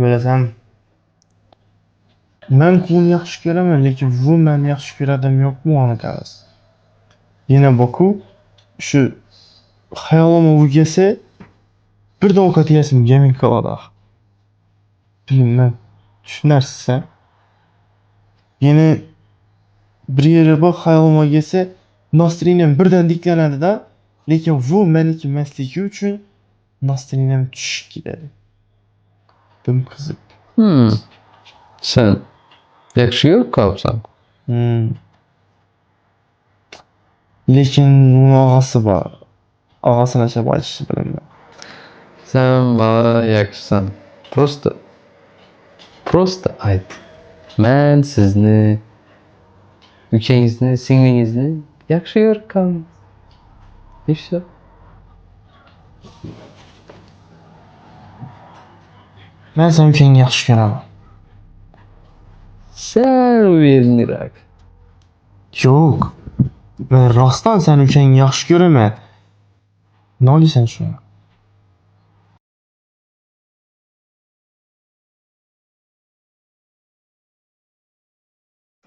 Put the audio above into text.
Bilasan, men uni yaxshi ko'raman, lekin bu meni yaxshi ko'radimi yo'qmi uni qarasa. Yana boku shu xayolima o'rgasa birdan ovqat yesim kelmay qoladi. Bilmayman. Shu narsa. Yana bir yeri bor xayolima kelsa, nostriniyam birdan tiklanadi-da, lekin bu meniki emasligi uchun nostriniyam tushib ketadi. Dim qiziq. Sen yaxshi ko'rib qolibsan. Lekin uni og'asi bor. Og'asini achab aytishni bilaman. Sen bana yaxshisan. Prosta ayt. Men sizni, ukang'izni, singlingizni yaxshi ko'rib qoldim. İşte. Men seni ukangni yaxshi ko'raman. Sen uverinroq. Yo'q. Men rostdan seni ukangni yaxshi ko'raman. Nima deysan shunga?